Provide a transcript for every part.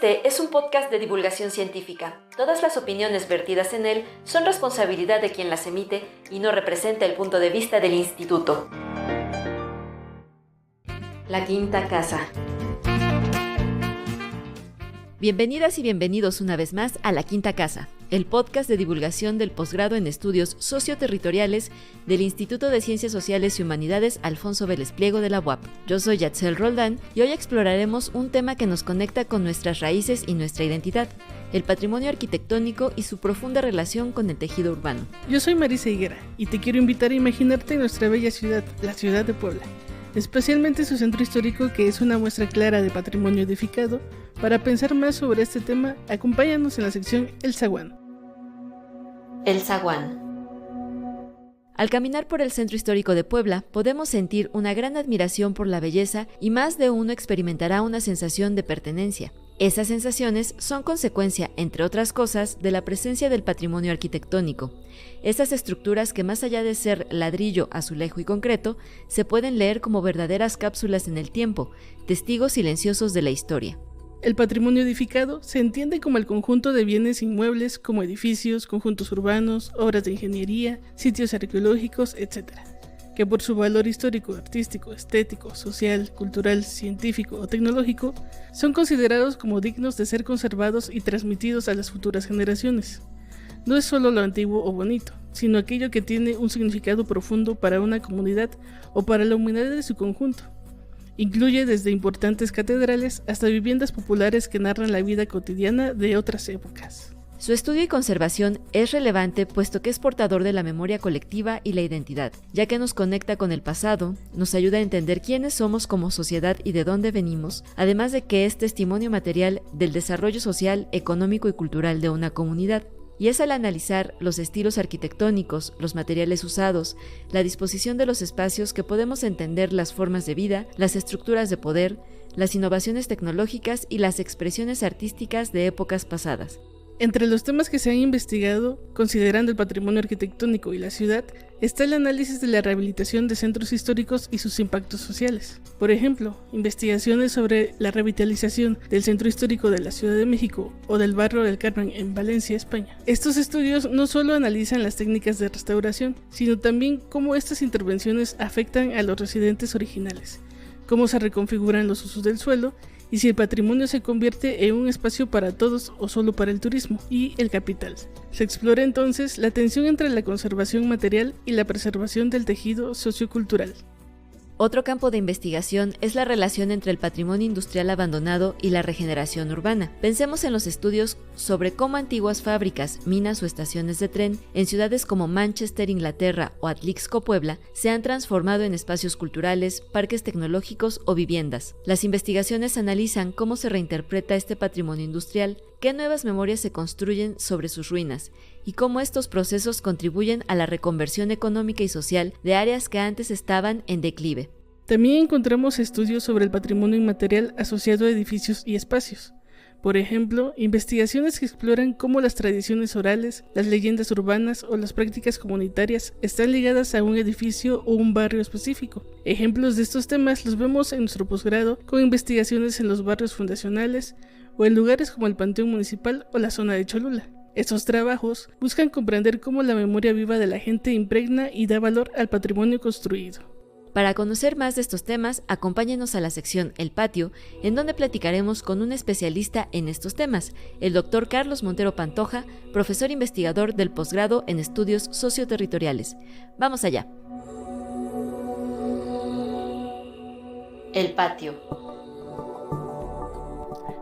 Este es un podcast de divulgación científica. Todas las opiniones vertidas en él son responsabilidad de quien las emite y no representa el punto de vista del instituto. La Quinta Casa. Bienvenidas y bienvenidos una vez más a La Quinta Casa, el podcast de divulgación del posgrado en estudios socioterritoriales del Instituto de Ciencias Sociales y Humanidades Alfonso Vélez Pliego de la UAP. Yo soy Yatzel Roldán y hoy exploraremos un tema que nos conecta con nuestras raíces y nuestra identidad, el patrimonio arquitectónico y su profunda relación con el tejido urbano. Yo soy Marisa Higuera y te quiero invitar a imaginarte nuestra bella ciudad, la ciudad de Puebla, especialmente su centro histórico, que es una muestra clara de patrimonio edificado. Para pensar más sobre este tema, acompáñanos en la sección El Zaguán. El Zaguán. Al caminar por el centro histórico de Puebla, podemos sentir una gran admiración por la belleza y más de uno experimentará una sensación de pertenencia. Esas sensaciones son consecuencia, entre otras cosas, de la presencia del patrimonio arquitectónico. Esas estructuras que, más allá de ser ladrillo, azulejo y concreto, se pueden leer como verdaderas cápsulas en el tiempo, testigos silenciosos de la historia. El patrimonio edificado se entiende como el conjunto de bienes inmuebles como edificios, conjuntos urbanos, obras de ingeniería, sitios arqueológicos, etc., que por su valor histórico, artístico, estético, social, cultural, científico o tecnológico, son considerados como dignos de ser conservados y transmitidos a las futuras generaciones. No es solo lo antiguo o bonito, sino aquello que tiene un significado profundo para una comunidad o para la humanidad de su conjunto. Incluye desde importantes catedrales hasta viviendas populares que narran la vida cotidiana de otras épocas. Su estudio y conservación es relevante puesto que es portador de la memoria colectiva y la identidad, ya que nos conecta con el pasado, nos ayuda a entender quiénes somos como sociedad y de dónde venimos, además de que es testimonio material del desarrollo social, económico y cultural de una comunidad. Y es al analizar los estilos arquitectónicos, los materiales usados, la disposición de los espacios que podemos entender las formas de vida, las estructuras de poder, las innovaciones tecnológicas y las expresiones artísticas de épocas pasadas. Entre los temas que se han investigado, considerando el patrimonio arquitectónico y la ciudad, está el análisis de la rehabilitación de centros históricos y sus impactos sociales. Por ejemplo, investigaciones sobre la revitalización del centro histórico de la Ciudad de México o del barrio del Carmen en Valencia, España. Estos estudios no solo analizan las técnicas de restauración, sino también cómo estas intervenciones afectan a los residentes originales, cómo se reconfiguran los usos del suelo, y si el patrimonio se convierte en un espacio para todos o solo para el turismo y el capital. Se explora entonces la tensión entre la conservación material y la preservación del tejido sociocultural. Otro campo de investigación es la relación entre el patrimonio industrial abandonado y la regeneración urbana. Pensemos en los estudios sobre cómo antiguas fábricas, minas o estaciones de tren en ciudades como Manchester, Inglaterra o Atlixco, Puebla, se han transformado en espacios culturales, parques tecnológicos o viviendas. Las investigaciones analizan cómo se reinterpreta este patrimonio industrial, qué nuevas memorias se construyen sobre sus ruinas y cómo estos procesos contribuyen a la reconversión económica y social de áreas que antes estaban en declive. También encontramos estudios sobre el patrimonio inmaterial asociado a edificios y espacios. Por ejemplo, investigaciones que exploran cómo las tradiciones orales, las leyendas urbanas o las prácticas comunitarias están ligadas a un edificio o un barrio específico. Ejemplos de estos temas los vemos en nuestro posgrado con investigaciones en los barrios fundacionales o en lugares como el Panteón Municipal o la zona de Cholula. Estos trabajos buscan comprender cómo la memoria viva de la gente impregna y da valor al patrimonio construido. Para conocer más de estos temas, acompáñenos a la sección El Patio, en donde platicaremos con un especialista en estos temas, el Dr. Carlos Montero Pantoja, profesor investigador del posgrado en estudios socioterritoriales. ¡Vamos allá! El Patio.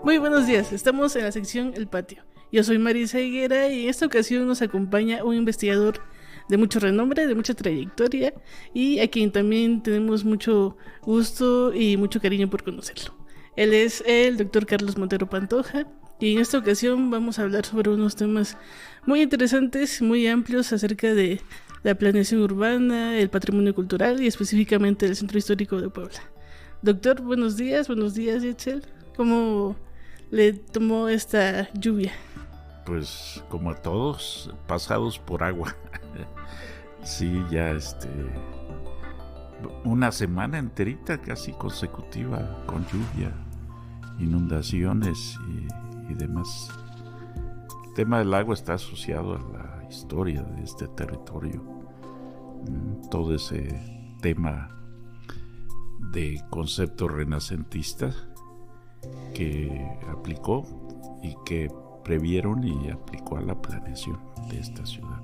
Muy buenos días, estamos en la sección El Patio. Yo soy Marisa Higuera y en esta ocasión nos acompaña un investigador de mucho renombre, de mucha trayectoria y a quien también tenemos mucho gusto y mucho cariño por conocerlo. Él es el Dr. Carlos Montero Pantoja y en esta ocasión vamos a hablar sobre unos temas muy interesantes, muy amplios acerca de la planeación urbana, el patrimonio cultural y específicamente el Centro Histórico de Puebla. Doctor, buenos días, Yetzel. ¿Cómo le tomó esta lluvia? Pues como a todos, pasados por agua. Sí, ya una semana enterita casi consecutiva con lluvia, inundaciones y demás. El tema del agua está asociado a la historia de este territorio. Todo ese tema de concepto renacentista que aplicó y que previeron y aplicó a la planeación de esta ciudad.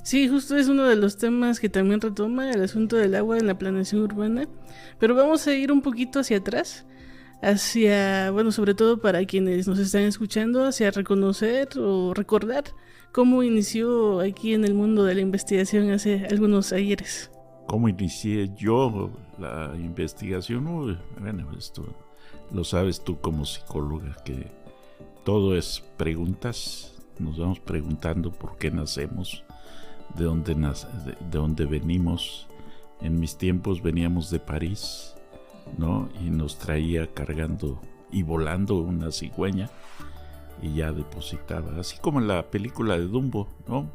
Sí, justo es uno de los temas que también retoma el asunto del agua en la planeación urbana, pero vamos a ir un poquito hacia atrás, sobre todo para quienes nos están escuchando, hacia reconocer o recordar cómo inició aquí en el mundo de la investigación hace algunos ayeres. ¿Cómo inicié yo la investigación? Bueno, esto lo sabes tú como psicóloga, que todo es preguntas. Nos vamos preguntando por qué nacemos, de dónde venimos. En mis tiempos veníamos de París, ¿no? Y nos traía cargando y volando una cigüeña y ya depositaba, así como en la película de Dumbo, ¿no?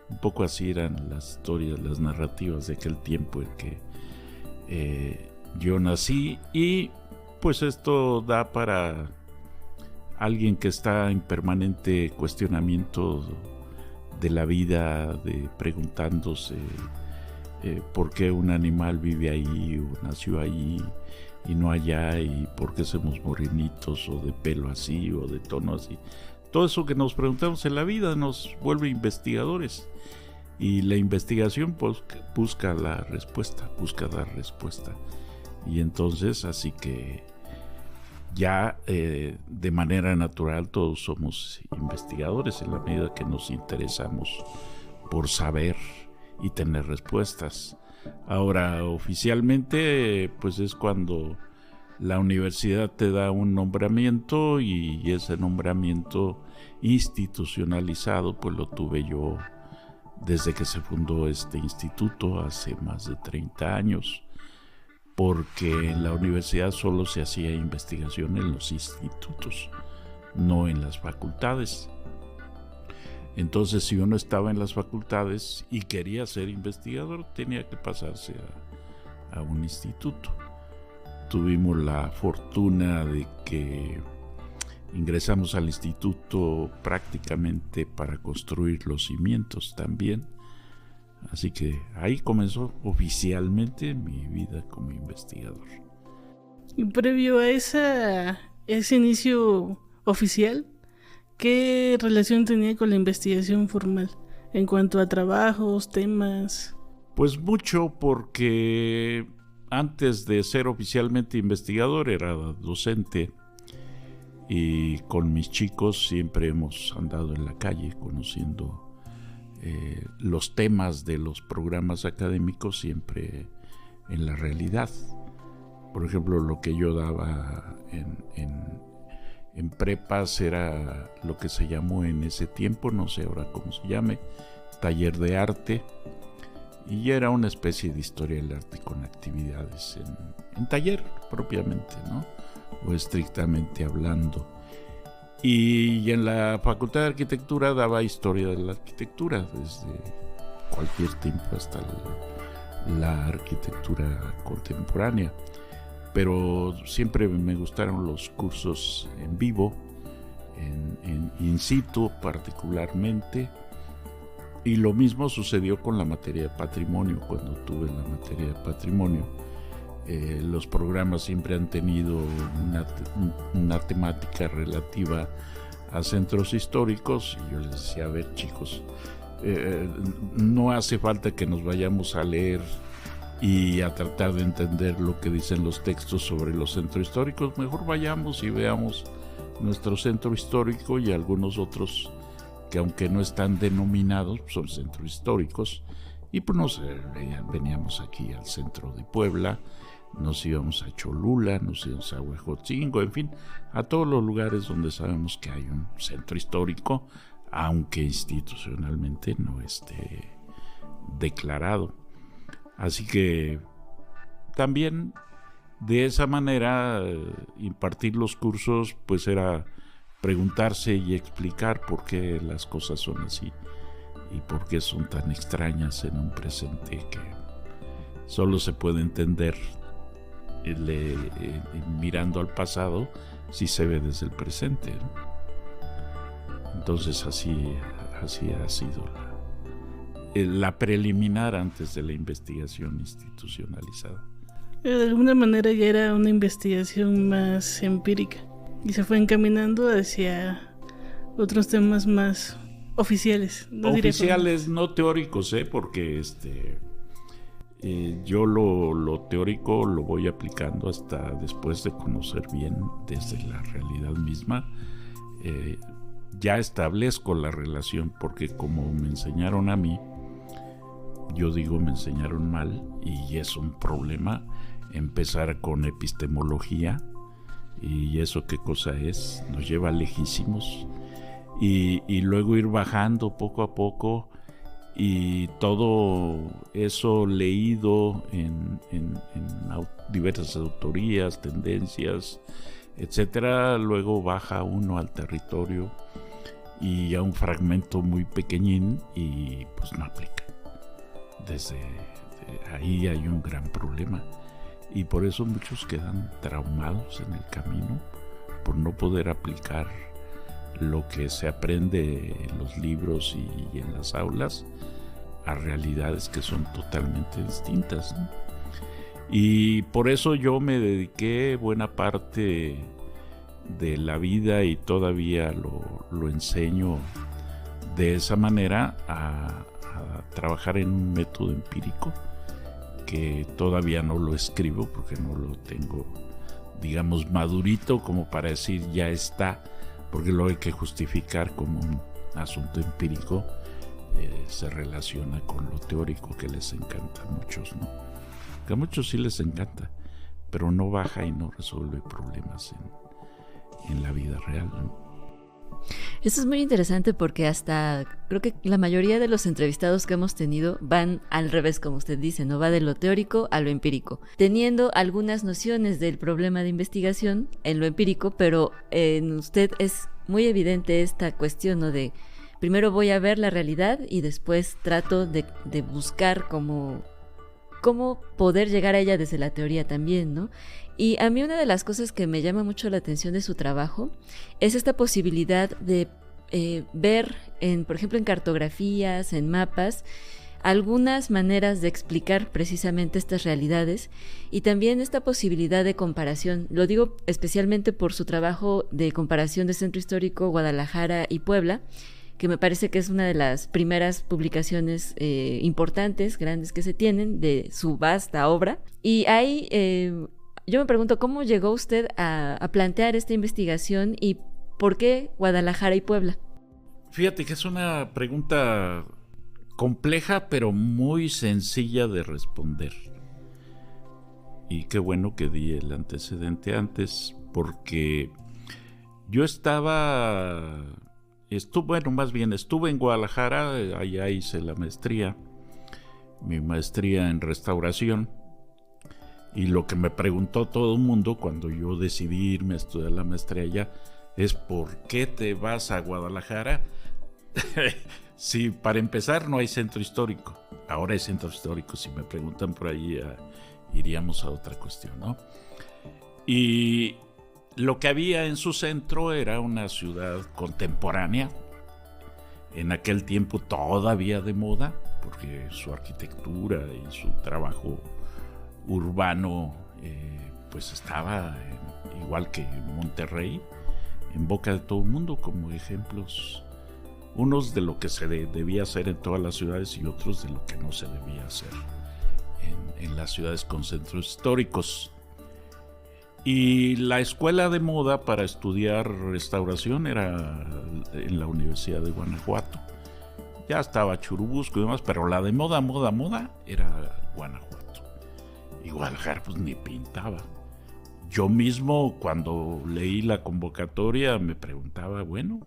Un poco así eran las historias, las narrativas de aquel tiempo en que yo nací, y pues esto da para alguien que está en permanente cuestionamiento de la vida, de preguntándose por qué un animal vive ahí o nació ahí y no allá, y por qué somos morenitos o de pelo así o de tono así. Todo eso que nos preguntamos en la vida nos vuelve investigadores, y la investigación pues, busca dar respuesta, y entonces así que ya de manera natural todos somos investigadores en la medida que nos interesamos por saber y tener respuestas. Ahora, oficialmente, pues es cuando la universidad te da un nombramiento, y ese nombramiento institucionalizado pues lo tuve yo desde que se fundó este instituto hace más de 30 años, porque en la universidad solo se hacía investigación en los institutos, no en las facultades. Entonces, si uno estaba en las facultades y quería ser investigador, tenía que pasarse a un instituto. Tuvimos la fortuna de que ingresamos al instituto prácticamente para construir los cimientos también. Así que ahí comenzó oficialmente mi vida como investigador. Y previo a ese inicio oficial, ¿qué relación tenía con la investigación formal en cuanto a trabajos, temas? Pues mucho, porque antes de ser oficialmente investigador era docente, y con mis chicos siempre hemos andado en la calle conociendo los temas de los programas académicos, siempre en la realidad. Por ejemplo, lo que yo daba en prepas era lo que se llamó en ese tiempo, no sé ahora cómo se llame, taller de arte, y era una especie de historia del arte con actividades en taller propiamente, ¿no? O estrictamente hablando. Y en la Facultad de Arquitectura daba historia de la arquitectura, desde cualquier tiempo hasta la arquitectura contemporánea. Pero siempre me gustaron los cursos en vivo, en in situ particularmente, y lo mismo sucedió con la materia de patrimonio. Cuando tuve la materia de patrimonio, los programas siempre han tenido una temática relativa a centros históricos, y yo les decía, a ver chicos, no hace falta que nos vayamos a leer y a tratar de entender lo que dicen los textos sobre los centros históricos, mejor vayamos y veamos nuestro centro histórico y algunos otros que, aunque no están denominados, son centros históricos. Y pues veníamos aquí al centro de Puebla, nos íbamos a Cholula, nos íbamos a Huejotzingo, en fin, a todos los lugares donde sabemos que hay un centro histórico, aunque institucionalmente no esté declarado. Así que también de esa manera impartir los cursos pues era preguntarse y explicar por qué las cosas son así y por qué son tan extrañas en un presente que solo se puede entender mirando al pasado, si se ve desde el presente, ¿no? Entonces así ha sido la preliminar antes de la investigación institucionalizada. De alguna manera ya era una investigación más empírica y se fue encaminando hacia otros temas más oficiales. Oficiales, no teóricos, porque yo lo teórico lo voy aplicando hasta después de conocer bien desde la realidad misma. Ya establezco la relación, porque como me enseñaron a mí, yo digo me enseñaron mal, y es un problema empezar con epistemología, y eso qué cosa es, nos lleva lejísimos, y luego ir bajando poco a poco, y todo eso leído en diversas autorías, tendencias, etcétera, luego baja uno al territorio y a un fragmento muy pequeñín y pues no aplica. Desde ahí hay un gran problema, y por eso muchos quedan traumados en el camino por no poder aplicar lo que se aprende en los libros y en las aulas a realidades que son totalmente distintas, ¿no? Y por eso yo me dediqué buena parte de la vida, y todavía lo enseño de esa manera, a trabajar en un método empírico que todavía no lo escribo porque no lo tengo, digamos, madurito como para decir ya está, porque lo hay que justificar como un asunto empírico. Se relaciona con lo teórico, que les encanta a muchos, ¿no? Que a muchos sí les encanta, pero no baja y no resuelve problemas en la vida real, ¿no? Esto es muy interesante, porque hasta creo que la mayoría de los entrevistados que hemos tenido van al revés, como usted dice, no va de lo teórico a lo empírico, teniendo algunas nociones del problema de investigación en lo empírico, pero en usted es muy evidente esta cuestión, ¿no? De primero voy a ver la realidad y después trato de buscar cómo poder llegar a ella desde la teoría también, ¿no? Y a mí una de las cosas que me llama mucho la atención de su trabajo es esta posibilidad de ver, por ejemplo, en cartografías, en mapas, algunas maneras de explicar precisamente estas realidades, y también esta posibilidad de comparación. Lo digo especialmente por su trabajo de comparación de Centro Histórico, Guadalajara y Puebla, que me parece que es una de las primeras publicaciones importantes, grandes que se tienen de su vasta obra. Y ahí yo me pregunto, ¿cómo llegó usted a plantear esta investigación y por qué Guadalajara y Puebla? Fíjate que es una pregunta compleja, pero muy sencilla de responder. Y qué bueno que di el antecedente antes, porque yo estuve en Guadalajara, allá hice la maestría, mi maestría en restauración, y lo que me preguntó todo el mundo cuando yo decidí irme a estudiar la maestría allá es: ¿por qué te vas a Guadalajara? Sí, para empezar no hay centro histórico. Ahora hay centro histórico, si me preguntan por ahí iríamos a otra cuestión, ¿no? Y lo que había en su centro era una ciudad contemporánea, en aquel tiempo todavía de moda, porque su arquitectura y su trabajo urbano pues estaba igual que Monterrey, en boca de todo el mundo, como ejemplos, unos de lo que se debía hacer en todas las ciudades y otros de lo que no se debía hacer en las ciudades con centros históricos. Y la escuela de moda para estudiar restauración era en la Universidad de Guanajuato. Ya estaba Churubusco y demás, pero la de moda era Guanajuato. Y Guadalajara pues ni pintaba. Yo mismo, cuando leí la convocatoria, me preguntaba, bueno,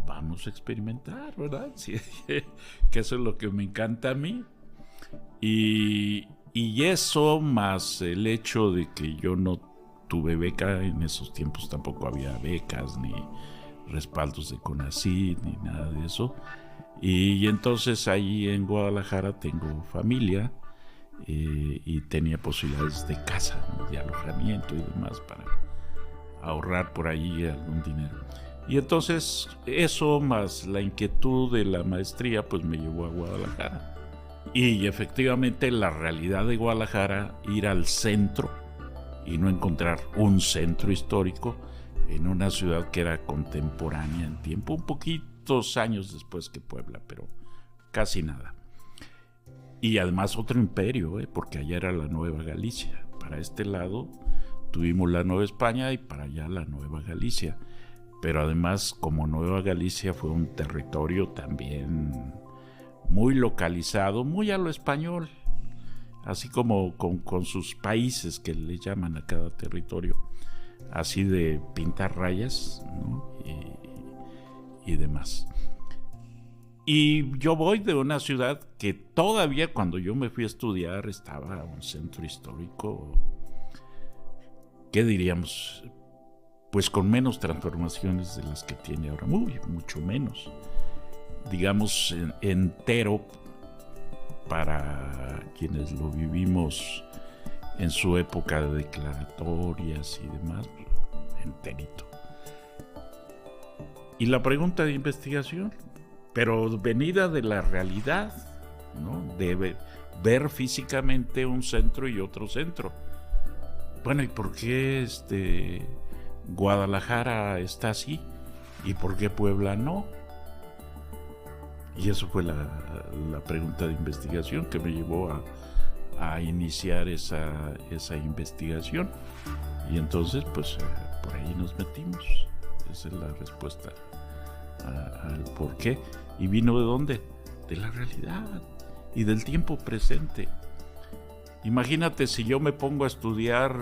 vamos a experimentar, ¿verdad? Sí, que eso es lo que me encanta a mí. Y eso, más el hecho de que yo no tuve beca, en esos tiempos tampoco había becas, ni respaldos de CONACYT, ni nada de eso. Y entonces ahí en Guadalajara tengo familia, y tenía posibilidades de casa, ¿no?, de alojamiento y demás para ahorrar por ahí algún dinero. Y entonces eso más la inquietud de la maestría pues me llevó a Guadalajara. Y efectivamente la realidad de Guadalajara, ir al centro y no encontrar un centro histórico en una ciudad que era contemporánea en tiempo, un poquitos años después que Puebla, pero casi nada. Y además otro imperio, porque allá era la Nueva Galicia. Para este lado tuvimos la Nueva España y para allá la Nueva Galicia. Pero además, como Nueva Galicia fue un territorio también muy localizado, muy a lo español, así como con sus países que le llaman a cada territorio, así de pintar rayas, ¿no? y demás. Y yo voy de una ciudad que todavía cuando yo me fui a estudiar estaba un centro histórico, ¿qué diríamos? Pues con menos transformaciones de las que tiene ahora, mucho menos. Digamos, entero para quienes lo vivimos en su época de declaratorias y demás, enterito. Y la pregunta de investigación, pero venida de la realidad, ¿no? De ver físicamente un centro y otro centro. Bueno, ¿y por qué Guadalajara está así? ¿Y por qué Puebla no? Y eso fue la pregunta de investigación que me llevó a iniciar esa investigación. Y entonces, pues, por ahí nos metimos. Esa es la respuesta al por qué. ¿Y vino de dónde? De la realidad y del tiempo presente. Imagínate si yo me pongo a estudiar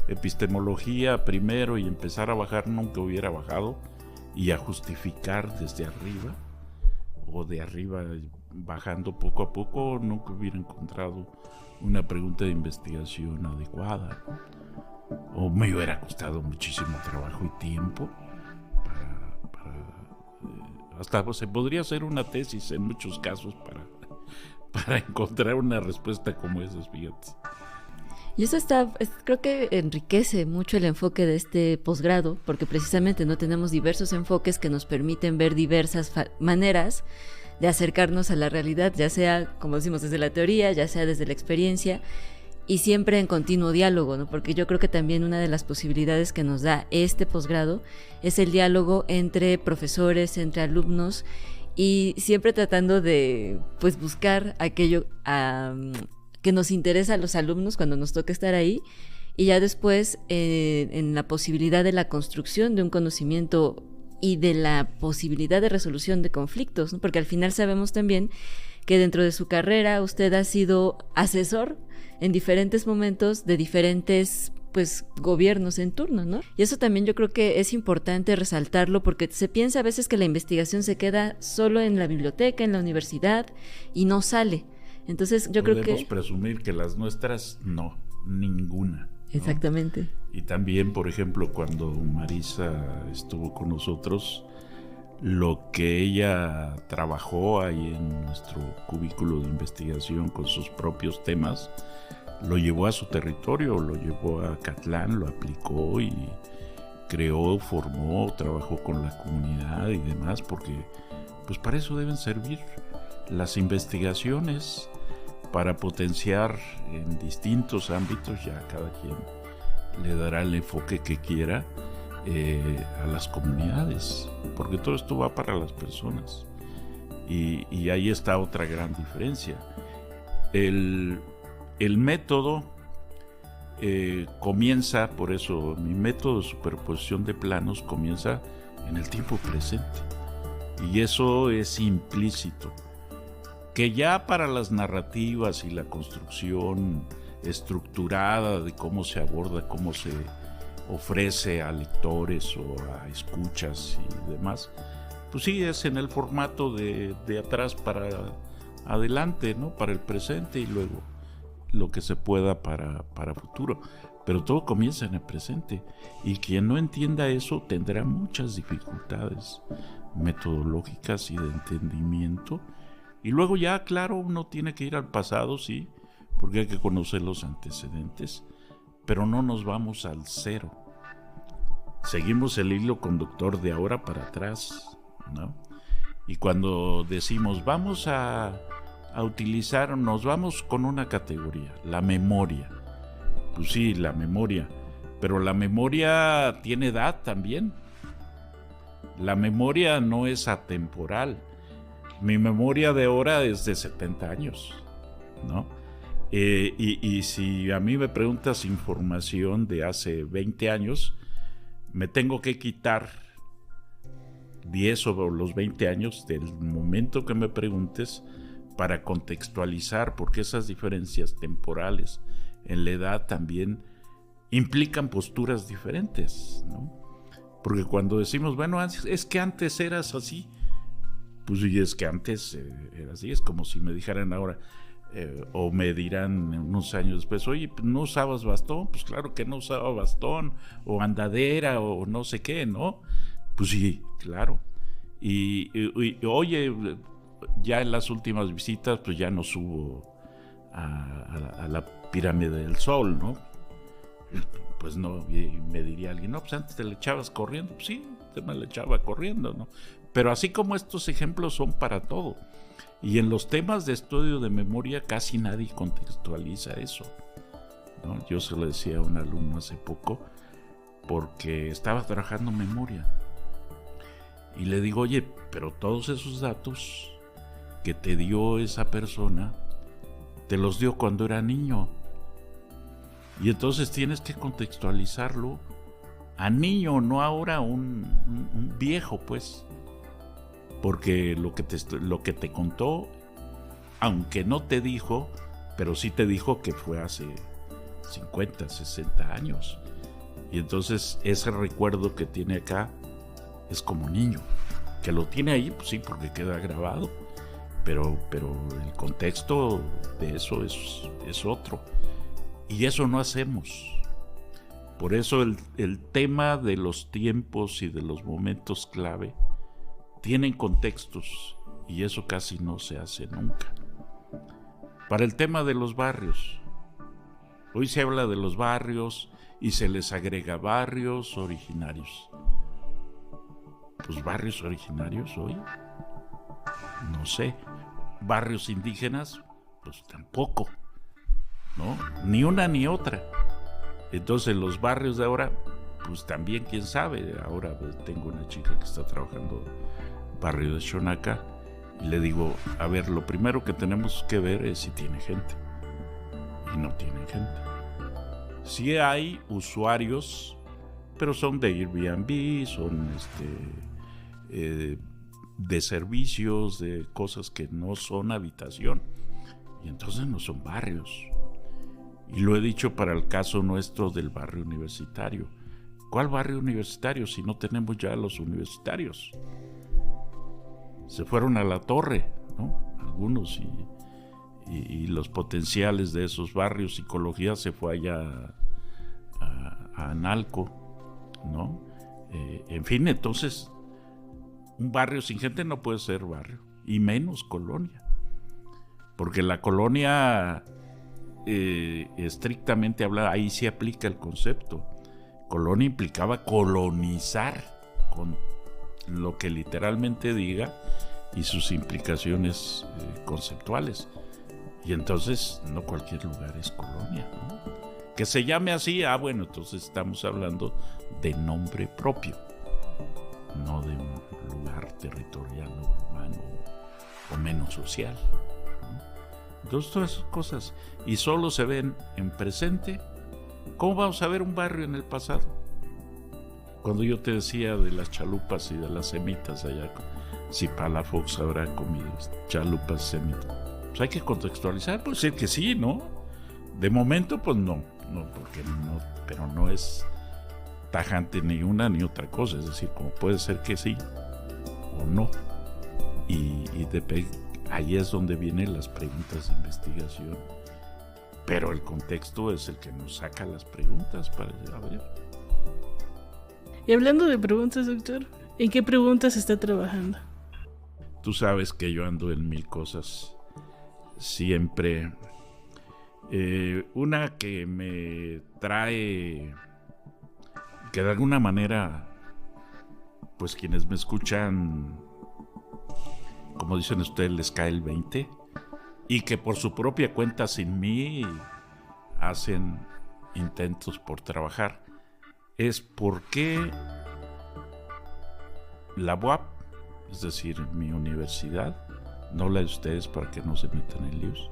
epistemología primero y empezar a bajar, nunca hubiera bajado, y a justificar desde arriba, o de arriba bajando poco a poco, nunca hubiera encontrado una pregunta de investigación adecuada, o me hubiera costado muchísimo trabajo y tiempo hasta se podría hacer una tesis en muchos casos para encontrar una respuesta como esas, fíjate. Y eso creo que enriquece mucho el enfoque de este posgrado, porque precisamente no tenemos diversos enfoques que nos permiten ver diversas maneras de acercarnos a la realidad, ya sea, como decimos, desde la teoría, ya sea desde la experiencia, y siempre en continuo diálogo, ¿no? Porque yo creo que también una de las posibilidades que nos da este posgrado es el diálogo entre profesores, entre alumnos, y siempre tratando de, pues, buscar aquello que nos interesa a los alumnos cuando nos toca estar ahí, y ya después en la posibilidad de la construcción de un conocimiento y de la posibilidad de resolución de conflictos, ¿no? Porque al final sabemos también que dentro de su carrera usted ha sido asesor en diferentes momentos de diferentes, pues, gobiernos en turno, ¿no? Y eso también yo creo que es importante resaltarlo, porque se piensa a veces que la investigación se queda solo en la biblioteca, en la universidad, y no sale. Entonces yo creo que podemos presumir que las nuestras no, ninguna, ¿no? Exactamente. Y también, por ejemplo, cuando Marisa estuvo con nosotros, lo que ella trabajó ahí en nuestro cubículo de investigación con sus propios temas, lo llevó a su territorio, lo llevó a Catlán, lo aplicó y creó, formó, trabajó con la comunidad y demás, porque pues para eso deben servir las investigaciones, para potenciar en distintos ámbitos, ya cada quien le dará el enfoque que quiera a las comunidades, porque todo esto va para las personas, y ahí está otra gran diferencia. El método comienza, por eso mi método de superposición de planos comienza en el tiempo presente, y eso es implícito, que ya para las narrativas y la construcción estructurada de cómo se aborda, cómo se ofrece a lectores o a escuchas y demás, pues sí, es en el formato de atrás para adelante, ¿no? Para el presente, y luego lo que se pueda para futuro. Pero todo comienza en el presente, y quien no entienda eso tendrá muchas dificultades metodológicas y de entendimiento. Y luego ya, claro, uno tiene que ir al pasado, sí, porque hay que conocer los antecedentes, pero no nos vamos al cero. seguimos el hilo conductor de ahora para atrás, ¿no? Y cuando decimos vamos a utilizar, nos vamos con una categoría, la memoria. Pues sí, la memoria, pero la memoria tiene edad también. La memoria no es atemporal. Mi memoria de ahora es de 70 años, ¿no? Y si a mí me preguntas información de hace 20 años, me tengo que quitar 10 o los 20 años del momento que me preguntes para contextualizar, porque esas diferencias temporales en la edad también implican posturas diferentes, ¿no? Porque cuando decimos, bueno, es que antes eras así, pues y es que antes era así, es como si me dijeran ahora, o me dirán unos años después, oye, ¿no usabas bastón? Pues claro que no usaba bastón, o andadera, o no sé qué, ¿no? Pues sí, claro. Y oye, ya en las últimas visitas, pues ya no subo a la pirámide del Sol, ¿no? Pues no, y me diría alguien, no, pues antes te le echabas corriendo. Pues sí, te me le echaba corriendo, ¿no? Pero así como estos ejemplos son para todo. Y en los temas de estudio de memoria casi nadie contextualiza eso, ¿no? Yo se lo decía a un alumno hace poco, porque estaba trabajando memoria. Y le digo, oye, pero todos esos datos que te dio esa persona, te los dio cuando era niño. Y entonces tienes que contextualizarlo a niño, no ahora un viejo, pues. Porque lo que te contó, aunque no te dijo, pero sí te dijo que fue hace 50, 60 años. Y entonces ese recuerdo que tiene acá es como niño. Que lo tiene ahí, pues sí, porque queda grabado. Pero el contexto de eso es otro. Y eso no hacemos. Por eso el tema de los tiempos y de los momentos clave tienen contextos, y eso casi no se hace nunca. Para el tema de los barrios, hoy se habla de los barrios y se les agrega barrios originarios. Pues barrios originarios hoy, no sé. Barrios indígenas, pues tampoco, ¿no? Ni una ni otra. Entonces los barrios de ahora, pues también quién sabe. Ahora pues, tengo una chica que está trabajando barrio de Xonaca y le digo, a ver, lo primero que tenemos que ver es si tiene gente. Y no tiene gente. Sí hay usuarios, pero son de Airbnb, son de servicios, de cosas que no son habitación, y entonces no son barrios. Y lo he dicho para el caso nuestro del barrio universitario. ¿Cuál barrio universitario si no tenemos ya los universitarios? Se fueron a la torre, ¿no? Algunos, y los potenciales de esos barrios, psicología se fue allá a Analco, ¿no? En fin, entonces un barrio sin gente no puede ser barrio, y menos colonia, porque la colonia estrictamente hablada, ahí sí aplica el concepto. Colonia implicaba colonizar, con lo que literalmente diga y sus implicaciones conceptuales. Y entonces no cualquier lugar es colonia, ¿no? Que se llame así, bueno, entonces estamos hablando de nombre propio, no de un lugar territorial o urbano o menos social, ¿no? Entonces todas esas cosas, y solo se ven en presente. ¿Cómo vamos a ver un barrio en el pasado? Cuando yo te decía de las chalupas y de las semitas allá, si Palafox habrá comido chalupas, semitas, pues hay que contextualizar, puede ser que sí, ¿no? De momento pues no, porque no, pero no es tajante ni una ni otra cosa, es decir, como puede ser que sí o no, y ahí es donde vienen las preguntas de investigación, pero el contexto es el que nos saca las preguntas para ver. Y hablando de preguntas, doctor, ¿en qué preguntas está trabajando? Tú sabes que yo ando en mil cosas siempre. Una que me trae, que de alguna manera, pues quienes me escuchan, como dicen ustedes, les cae el 20, y que por su propia cuenta, sin mí, hacen intentos por trabajar, es por qué la UAP, es decir, mi universidad, no la de ustedes para que no se metan en líos,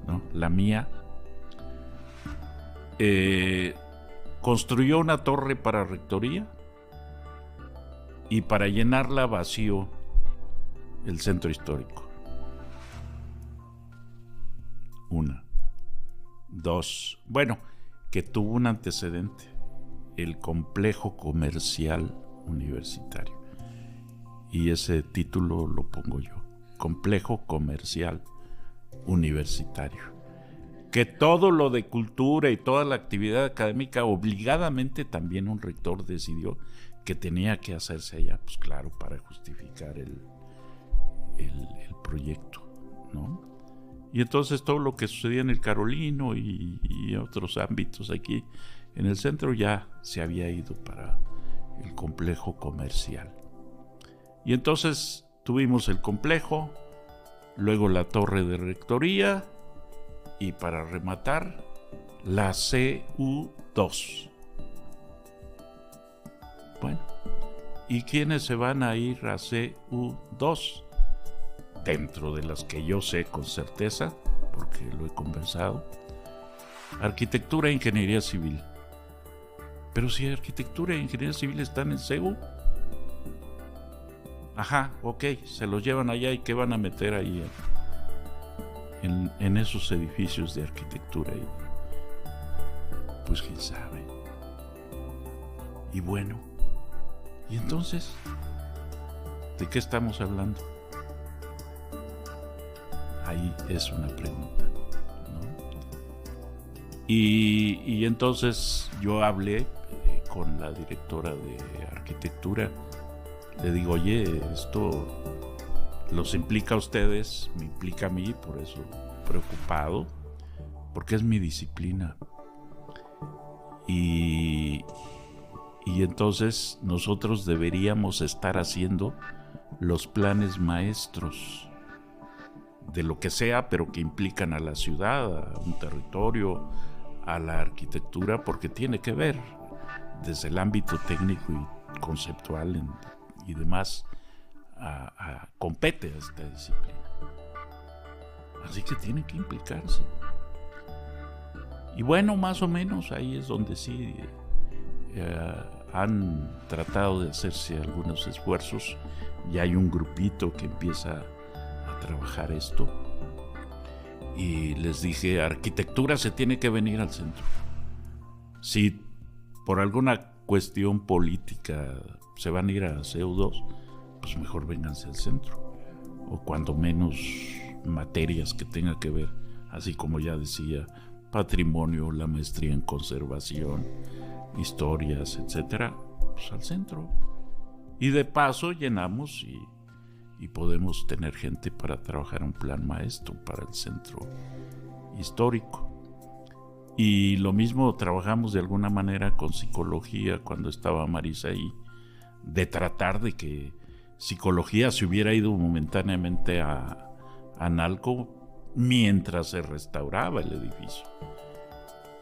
¿no? La mía, construyó una torre para rectoría y para llenarla vació el centro histórico. Una. Dos. Bueno, que tuvo un antecedente, el complejo comercial universitario. Y ese título lo pongo yo, complejo comercial universitario. Que todo lo de cultura y toda la actividad académica, obligadamente también un rector decidió que tenía que hacerse allá, pues claro, para justificar el proyecto, ¿no? Y entonces todo lo que sucedía en el Carolino y otros ámbitos aquí en el centro ya se había ido para el complejo comercial. Y entonces tuvimos el complejo, luego la torre de rectoría y para rematar la CU2. Bueno, ¿y quiénes se van a ir a CU2? Dentro de las que yo sé con certeza, porque lo he conversado, arquitectura e ingeniería civil. Pero si arquitectura e ingeniería civil están en CEU, ajá, ok, se los llevan allá y ¿qué van a meter ahí en esos edificios de arquitectura? Pues quién sabe. Y bueno, ¿y entonces de qué estamos hablando? Ahí es una pregunta, ¿no? Y entonces yo hablé con la directora de arquitectura. Le digo, oye, esto los implica a ustedes, me implica a mí, por eso preocupado, porque es mi disciplina. Y entonces nosotros deberíamos estar haciendo los planes maestros de lo que sea, pero que implican a la ciudad, a un territorio, a la arquitectura, porque tiene que ver desde el ámbito técnico y conceptual y demás, compete a esta disciplina. Así que tiene que implicarse. Y bueno, más o menos ahí es donde sí han tratado de hacerse algunos esfuerzos. Y hay un grupito que empieza a trabajar esto. Y les dije, arquitectura se tiene que venir al centro. Si por alguna cuestión política se van a ir a CEU2, pues mejor vénganse al centro, o cuando menos materias que tenga que ver, así como ya decía, patrimonio, la maestría en conservación, historias, etcétera, pues al centro. Y de paso llenamos y podemos tener gente para trabajar un plan maestro para el centro histórico. Y lo mismo trabajamos de alguna manera con psicología cuando estaba Marisa ahí, de tratar de que psicología se hubiera ido momentáneamente a Analco mientras se restauraba el edificio.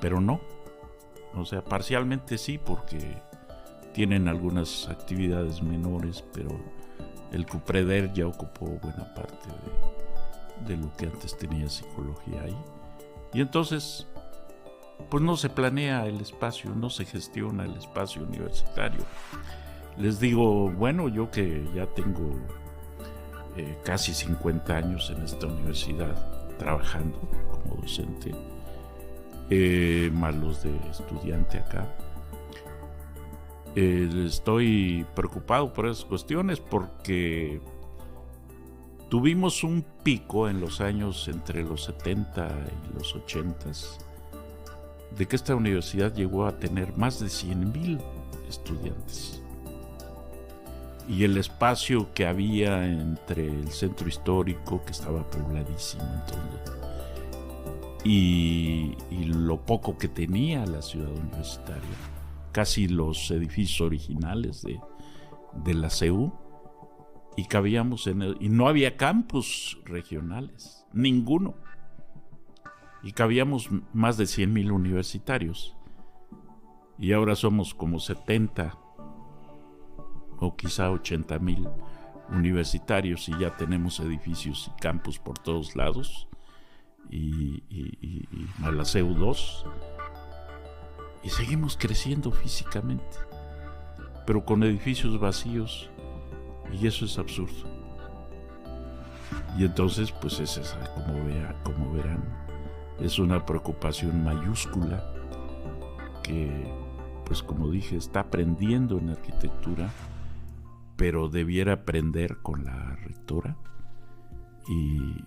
Pero no, o sea, parcialmente sí, porque tienen algunas actividades menores, pero el CUPREDER ya ocupó buena parte de lo que antes tenía psicología ahí. Y entonces, pues no se planea el espacio, no se gestiona el espacio universitario. Les digo, bueno, yo que ya tengo casi 50 años en esta universidad trabajando como docente, más los de estudiante acá, estoy preocupado por esas cuestiones porque tuvimos un pico en los años entre los 70 y los 80 de que esta universidad llegó a tener más de 100,000 estudiantes. Y el espacio que había entre el centro histórico, que estaba pobladísimo entonces, y lo poco que tenía la ciudad universitaria, casi los edificios originales de la CEU, y cabíamos y no había campus regionales, ninguno. Y cabíamos más de 100,000 universitarios. Y ahora somos como 70 o quizá 80,000 universitarios, y ya tenemos edificios y campus por todos lados. Y la CEU 2. Y seguimos creciendo físicamente, pero con edificios vacíos. Y eso es absurdo. Y entonces, pues es esa, como verán, es una preocupación mayúscula que, pues como dije, está aprendiendo en arquitectura, pero debiera aprender con la rectora y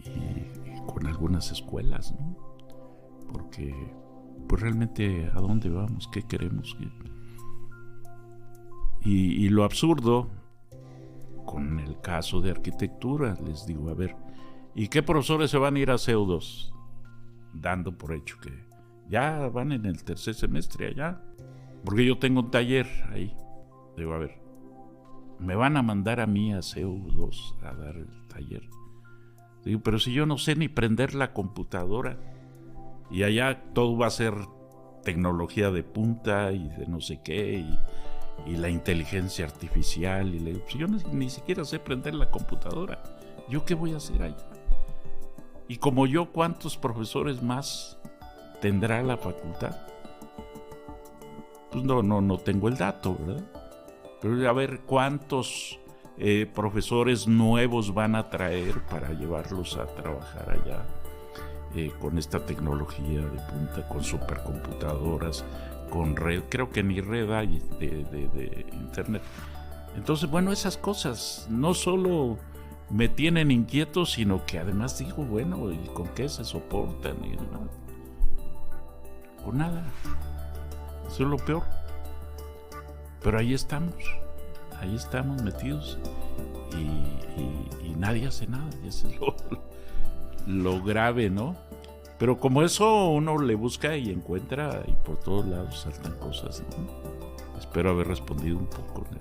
con algunas escuelas, ¿no? Porque, pues realmente, ¿a dónde vamos? ¿Qué queremos? Y lo absurdo, con el caso de arquitectura, les digo, a ver, ¿y qué profesores se van a ir a CEU 2? Dando por hecho que ya van en el tercer semestre allá, porque yo tengo un taller ahí. Digo, a ver, ¿me van a mandar a mí a CEU 2 a dar el taller? Digo, pero si yo no sé ni prender la computadora, y allá todo va a ser tecnología de punta y de no sé qué, y la inteligencia artificial, y le digo, pues yo ni siquiera sé prender la computadora, ¿yo qué voy a hacer allá? Y como yo, ¿cuántos profesores más tendrá la facultad? Pues no tengo el dato, ¿verdad? Pero a ver cuántos profesores nuevos van a traer para llevarlos a trabajar allá con esta tecnología de punta, con supercomputadoras, con red. Creo que ni red hay de internet. Entonces, bueno, esas cosas no solo me tienen inquieto, sino que además digo, bueno, ¿y con qué se soportan? Y no, con nada. Eso es lo peor. Pero ahí estamos metidos, y nadie hace nada. Y eso es lo grave, ¿no? Pero como eso uno le busca y encuentra, y por todos lados saltan cosas, ¿no? Espero haber respondido un poco, ¿no?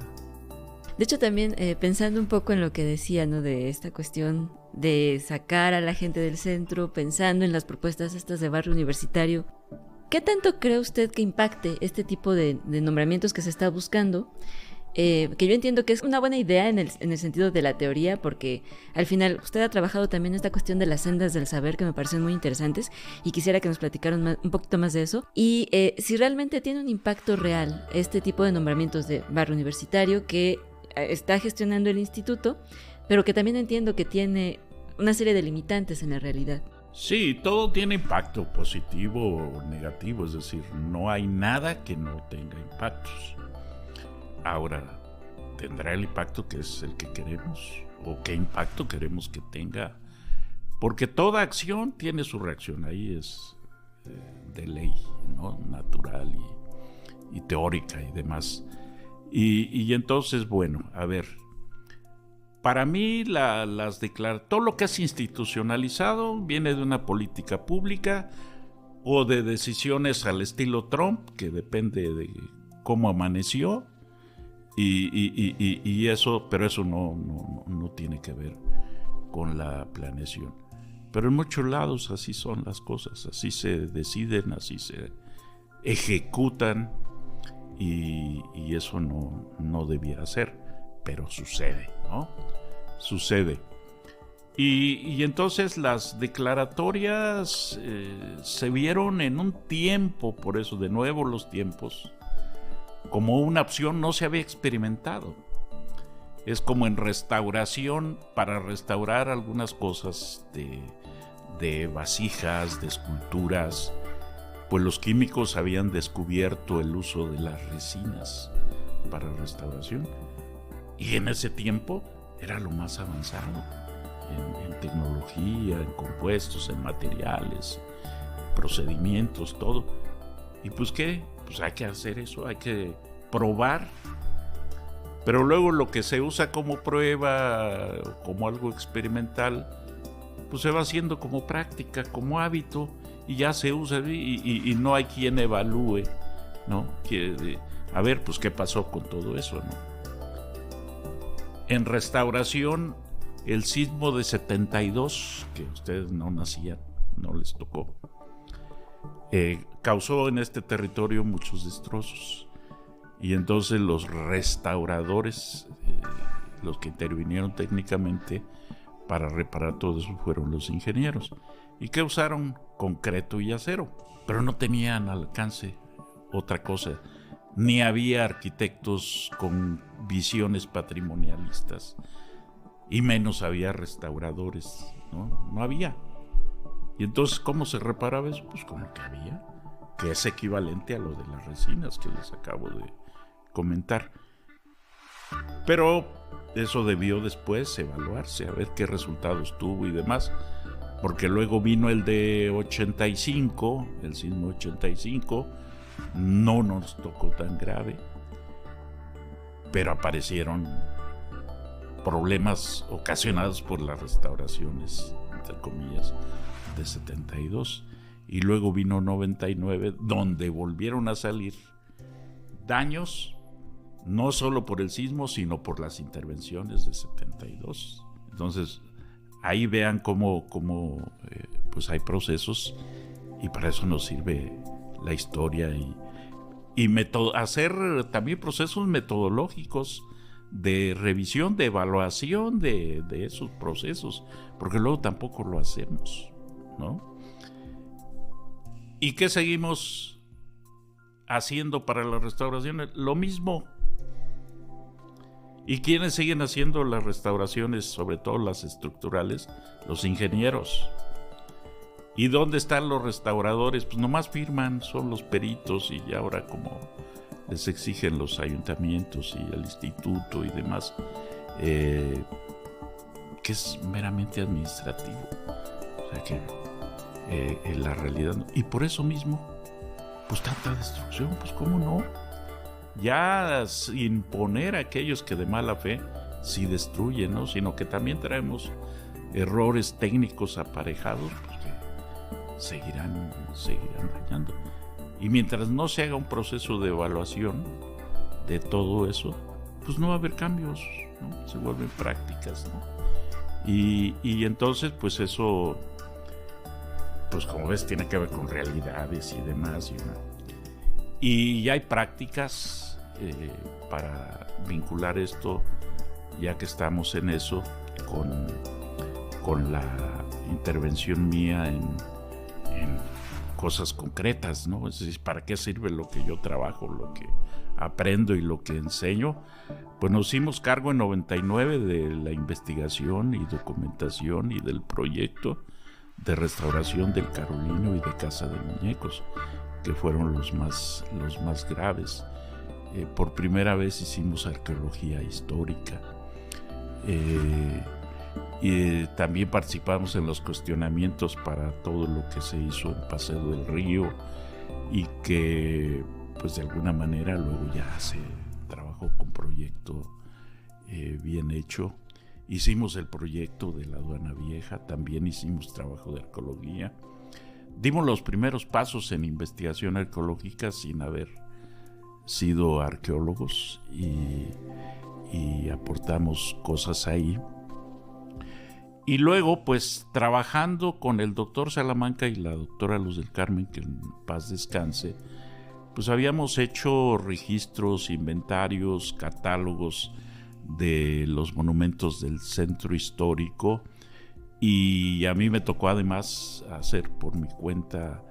De hecho, también pensando un poco en lo que decía, ¿no? De esta cuestión de sacar a la gente del centro, pensando en las propuestas estas de barrio universitario, ¿qué tanto cree usted que impacte este tipo de nombramientos que se está buscando? Que yo entiendo que es una buena idea en el sentido de la teoría, porque al final usted ha trabajado también esta cuestión de las sendas del saber, que me parecen muy interesantes, y quisiera que nos platicaran un poquito más de eso, y si realmente tiene un impacto real este tipo de nombramientos de barrio universitario que está gestionando el instituto, pero que también entiendo que tiene una serie de limitantes en la realidad. Sí, todo tiene impacto positivo o negativo, es decir, no hay nada que no tenga impactos. Ahora, ¿tendrá el impacto que es el que queremos? ¿O qué impacto queremos que tenga? Porque toda acción tiene su reacción, ahí es de ley, ¿no? Natural y teórica y demás. Y entonces, bueno, a ver, para mí todo lo que es institucionalizado viene de una política pública o de decisiones al estilo Trump, que depende de cómo amaneció, y eso, pero eso no tiene que ver con la planeación. Pero en muchos lados así son las cosas, así se deciden, así se ejecutan, y eso no debiera ser, pero sucede, ¿no? Sucede. Y entonces las declaratorias se vieron en un tiempo, por eso de nuevo los tiempos, como una opción no se había experimentado. Es como en restauración, para restaurar algunas cosas de vasijas, de esculturas, pues los químicos habían descubierto el uso de las resinas para restauración. Y en ese tiempo era lo más avanzado en tecnología, en compuestos, en materiales, procedimientos, todo. Y pues ¿qué? Pues hay que hacer eso, hay que probar. Pero luego lo que se usa como prueba, como algo experimental, pues se va haciendo como práctica, como hábito, y ya se usa, y no hay quien evalúe, ¿no? a ver, pues qué pasó con todo eso, ¿no? En restauración, el sismo de 72, que ustedes no nacían, no les tocó, causó en este territorio muchos destrozos. Y entonces los restauradores, los que intervinieron técnicamente para reparar todo eso, fueron los ingenieros. ¿Y qué usaron? Concreto y acero. Pero no tenían al alcance otra cosa. Ni había arquitectos con visiones patrimonialistas. Y menos había restauradores, ¿no? No había. Y entonces, ¿cómo se reparaba eso? Pues con lo que había, que es equivalente a lo de las resinas que les acabo de comentar. Pero eso debió después evaluarse, a ver qué resultados tuvo y demás, porque luego vino el de 85, el sismo 85, no nos tocó tan grave, pero aparecieron problemas ocasionados por las restauraciones, entre comillas, de 72, y luego vino 99, donde volvieron a salir daños, no solo por el sismo, sino por las intervenciones de 72. Entonces, ahí vean cómo pues hay procesos, y para eso nos sirve la historia y hacer también procesos metodológicos de revisión, de evaluación de esos procesos, porque luego tampoco lo hacemos, ¿no? ¿Y qué seguimos haciendo para las restauraciones? Lo mismo. ¿Y quiénes siguen haciendo las restauraciones, sobre todo las estructurales? Los ingenieros. ¿Y dónde están los restauradores? Pues nomás firman, son los peritos, y ahora como les exigen los ayuntamientos y el instituto y demás, que es meramente administrativo. O sea que en la realidad no. Y por eso mismo, pues tanta destrucción, pues cómo no. Ya sin poner a aquellos que de mala fe sí destruyen, ¿no? Sino que también traemos errores técnicos aparejados, pues que seguirán dañando. Y mientras no se haga un proceso de evaluación de todo eso, pues no va a haber cambios, ¿no? Se vuelven prácticas, ¿no? Y entonces, pues eso, pues como ves, tiene que ver con realidades y demás. Y ya hay prácticas para vincular esto, ya que estamos en eso, con la intervención mía en cosas concretas, ¿no? Es decir, ¿para qué sirve lo que yo trabajo, lo que aprendo y lo que enseño? Pues nos hicimos cargo en 99 de la investigación y documentación y del proyecto de restauración del Carolino y de Casa de Muñecos, que fueron los más graves. Por primera vez hicimos arqueología histórica. Y también participamos en los cuestionamientos para todo lo que se hizo en Paseo del Río, y que pues de alguna manera luego ya se trabajó con proyecto bien hecho. Hicimos el proyecto de la Aduana Vieja, también hicimos trabajo de arqueología. Dimos los primeros pasos en investigación arqueológica sin haber sido arqueólogos, y aportamos cosas ahí. Y luego, pues, trabajando con el doctor Salamanca y la doctora Luz del Carmen, que en paz descanse, pues habíamos hecho registros, inventarios, catálogos de los monumentos del centro histórico, y a mí me tocó además hacer por mi cuenta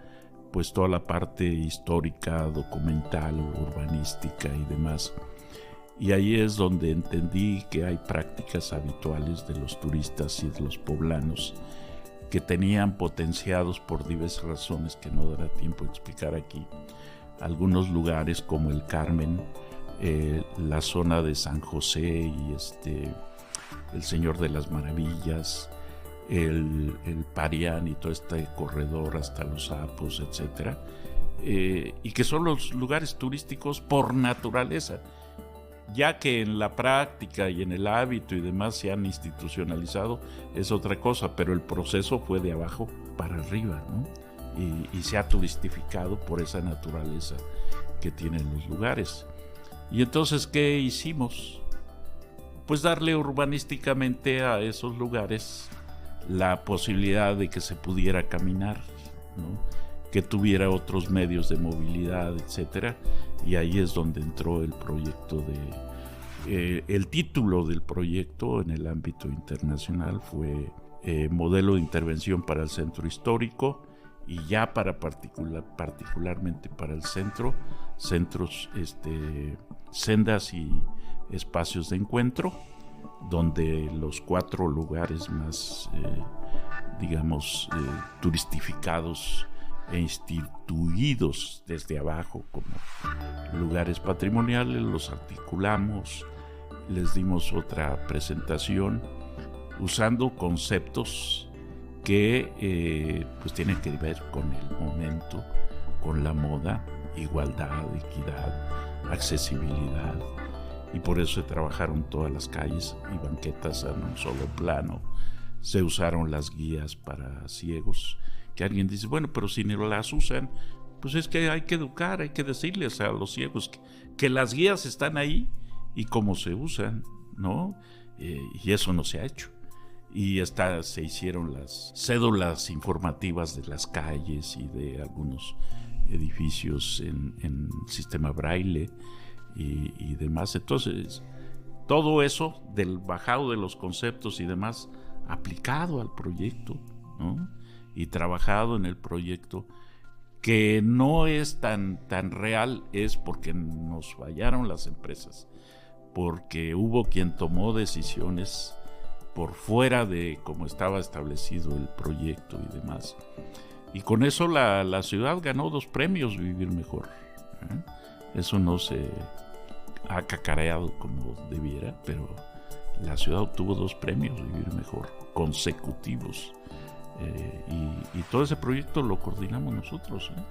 pues toda la parte histórica, documental, urbanística y demás. Y ahí es donde entendí que hay prácticas habituales de los turistas y de los poblanos que tenían potenciados por diversas razones que no dará tiempo de explicar aquí. Algunos lugares como el Carmen, la zona de San José y el Señor de las Maravillas, el Parián y todo este corredor hasta Los Sapos, etcétera, y que son los lugares turísticos por naturaleza, ya que en la práctica y en el hábito y demás se han institucionalizado, es otra cosa, pero el proceso fue de abajo para arriba, ¿no? Y se ha turistificado por esa naturaleza que tienen los lugares. Y entonces, ¿qué hicimos? Pues darle urbanísticamente a esos lugares la posibilidad de que se pudiera caminar, ¿no? Que tuviera otros medios de movilidad, etcétera. Y ahí es donde entró el proyecto el título del proyecto en el ámbito internacional fue Modelo de Intervención para el Centro Histórico, y ya particularmente para el centros, sendas y espacios de encuentro, donde los 4 lugares más, turistificados e instituidos desde abajo como lugares patrimoniales, los articulamos, les dimos otra presentación usando conceptos que pues tienen que ver con el momento, con la moda, igualdad, equidad, accesibilidad, y por eso se trabajaron todas las calles y banquetas en un solo plano. Se usaron las guías para ciegos, que alguien dice, bueno, pero si no las usan, pues es que hay que educar, hay que decirles a los ciegos que las guías están ahí y cómo se usan, ¿no? Y eso no se ha hecho. Y se hicieron las cédulas informativas de las calles y de algunos edificios en sistema braille y demás. Entonces, todo eso del bajado de los conceptos y demás aplicado al proyecto, ¿no? Y trabajado en el proyecto, que no es tan real, es porque nos fallaron las empresas, porque hubo quien tomó decisiones por fuera de cómo estaba establecido el proyecto y demás. Y con eso la ciudad ganó 2 premios Vivir Mejor, ¿eh? Eso no se ha cacareado como debiera, pero la ciudad obtuvo 2 premios Vivir Mejor consecutivos. Y todo ese proyecto lo coordinamos nosotros, ¿eh?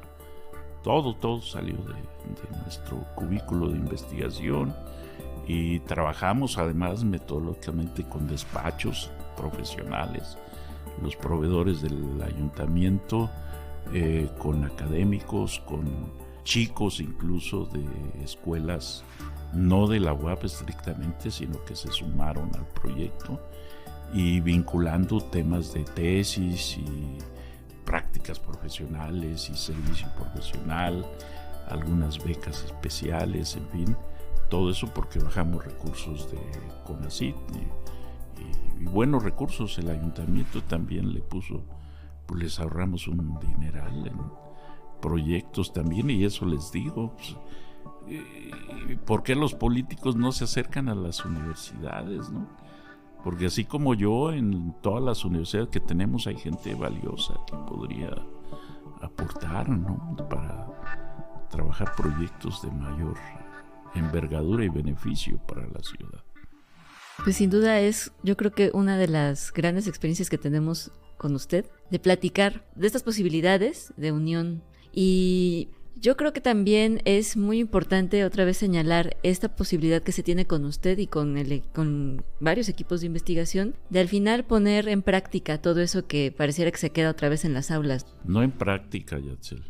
Todo salió de nuestro cubículo de investigación, y trabajamos además metodológicamente con despachos profesionales, los proveedores del ayuntamiento, con académicos, con chicos incluso de escuelas, no de la UAP estrictamente, sino que se sumaron al proyecto, y vinculando temas de tesis y prácticas profesionales y servicio profesional, algunas becas especiales, en fin, todo eso porque bajamos recursos de CONACYT y buenos recursos. El ayuntamiento también le puso, pues les ahorramos un dineral en proyectos también, y eso les digo, pues, ¿por qué los políticos no se acercan a las universidades, no? Porque así como yo, en todas las universidades que tenemos hay gente valiosa que podría aportar, ¿no? Para trabajar proyectos de mayor envergadura y beneficio para la ciudad. Pues sin duda es, yo creo que una de las grandes experiencias que tenemos con usted, de platicar de estas posibilidades de unión. Y yo creo que también es muy importante otra vez señalar esta posibilidad que se tiene con usted y con varios equipos de investigación, de al final poner en práctica todo eso que pareciera que se queda otra vez en las aulas. No en práctica, Yatzel,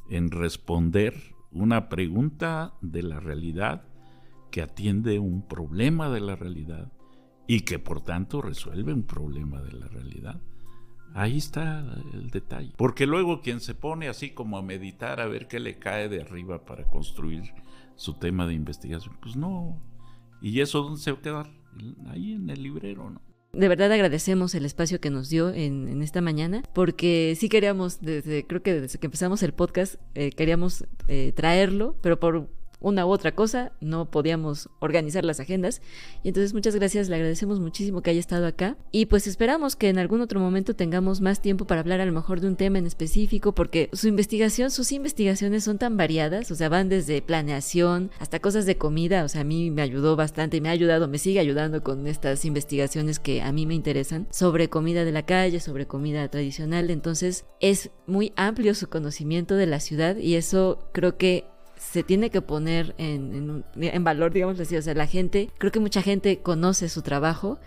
en responder una pregunta de la realidad que atiende un problema de la realidad y que por tanto resuelve un problema de la realidad. Ahí está el detalle. Porque luego quien se pone así como a meditar a ver qué le cae de arriba para construir su tema de investigación, pues no. ¿Y eso dónde se va a quedar? Ahí en el librero, ¿no? De verdad agradecemos el espacio que nos dio en esta mañana, porque sí queríamos, creo que desde que empezamos el podcast, queríamos traerlo, pero por una u otra cosa no podíamos organizar las agendas, y entonces muchas gracias, le agradecemos muchísimo que haya estado acá, y pues esperamos que en algún otro momento tengamos más tiempo para hablar a lo mejor de un tema en específico, porque sus investigaciones son tan variadas, o sea, van desde planeación hasta cosas de comida. O sea, a mí me ayudó bastante, me sigue ayudando con estas investigaciones que a mí me interesan, sobre comida de la calle, sobre comida tradicional. Entonces es muy amplio su conocimiento de la ciudad, y eso creo que se tiene que poner en valor, digamos así. O sea, creo que mucha gente conoce su trabajo,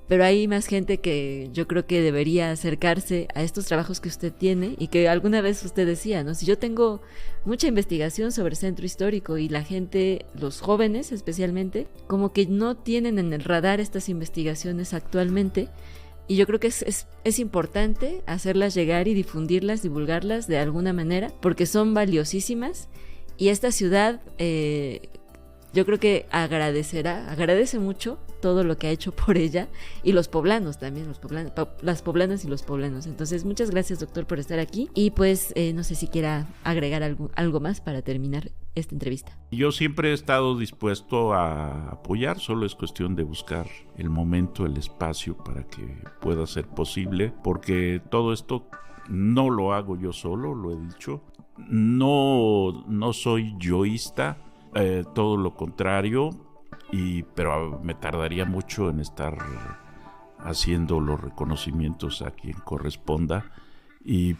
pero hay más gente que yo creo que debería acercarse a estos trabajos que usted tiene y que alguna vez usted decía, ¿no? Si yo tengo mucha investigación sobre centro histórico y la gente, los jóvenes especialmente, como que no tienen en el radar estas investigaciones actualmente, y yo creo que es importante hacerlas llegar y difundirlas, divulgarlas de alguna manera, porque son valiosísimas, y esta ciudad yo creo que agradece mucho todo lo que ha hecho por ella, y los poblanos también, las poblanas y los poblanos. Entonces, muchas gracias, doctor, por estar aquí, y pues no sé si quiera agregar algo más para terminar esta entrevista. Yo siempre he estado dispuesto a apoyar, solo es cuestión de buscar el momento, el espacio para que pueda ser posible, porque todo esto no lo hago yo solo, lo he dicho, no soy yoísta, todo lo contrario, pero me tardaría mucho en estar haciendo los reconocimientos a quien corresponda y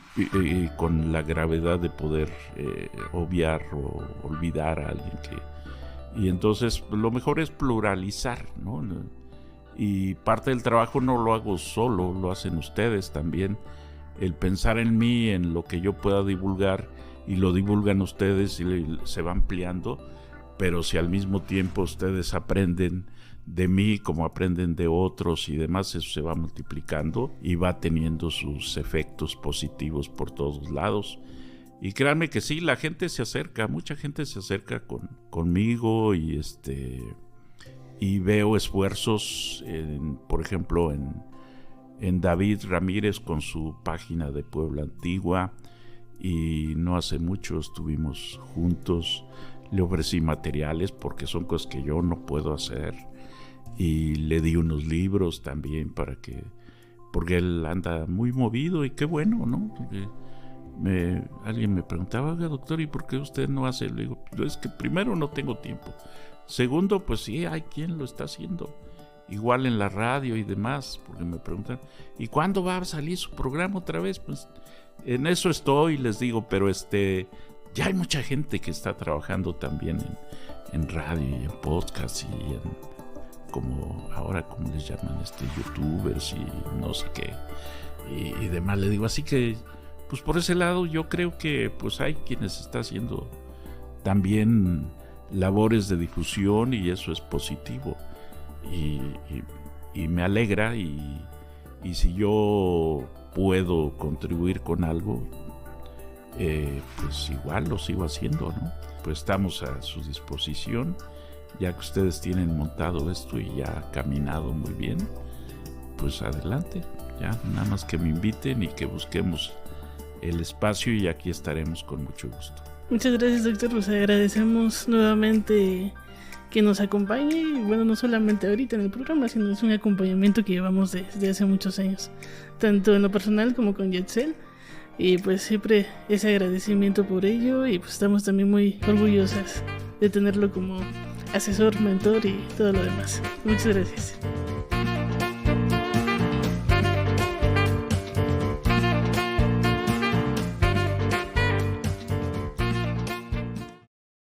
con la gravedad de poder obviar o olvidar a alguien y entonces lo mejor es pluralizar, ¿no? Y parte del trabajo no lo hago solo, lo hacen ustedes también, el pensar en mí, en lo que yo pueda divulgar, y lo divulgan ustedes y se va ampliando. Pero si al mismo tiempo ustedes aprenden de mí como aprenden de otros y demás, eso se va multiplicando y va teniendo sus efectos positivos por todos lados. Y créanme que sí, la gente se acerca, mucha gente se acerca conmigo y veo esfuerzos, por ejemplo, en David Ramírez con su página de Puebla Antigua, y no hace mucho estuvimos juntos. Le ofrecí materiales porque son cosas que yo no puedo hacer, y le di unos libros también porque él anda muy movido, y qué bueno, ¿no? Porque alguien me preguntaba, oiga, doctor, ¿y por qué usted no hace? Le digo, es que primero no tengo tiempo, segundo, pues sí, hay quien lo está haciendo, igual en la radio y demás, porque me preguntan, ¿y cuándo va a salir su programa otra vez? Pues en eso estoy, les digo, pero ya hay mucha gente que está trabajando también en radio y en podcast y como les llaman, youtubers y no sé qué y demás. Le digo, así que pues por ese lado yo creo que pues hay quienes están haciendo también labores de difusión, y eso es positivo y me alegra, y si yo puedo contribuir con algo, pues igual lo sigo haciendo, ¿no? Pues estamos a su disposición, ya que ustedes tienen montado esto y ya ha caminado muy bien, pues adelante, ya nada más que me inviten y que busquemos el espacio, y aquí estaremos con mucho gusto. Muchas gracias, doctor, pues agradecemos nuevamente que nos acompañe, y bueno, no solamente ahorita en el programa, sino es un acompañamiento que llevamos desde hace muchos años, tanto en lo personal como con Yetzel. Y pues siempre ese agradecimiento por ello, y pues estamos también muy orgullosas de tenerlo como asesor, mentor y todo lo demás. Muchas gracias.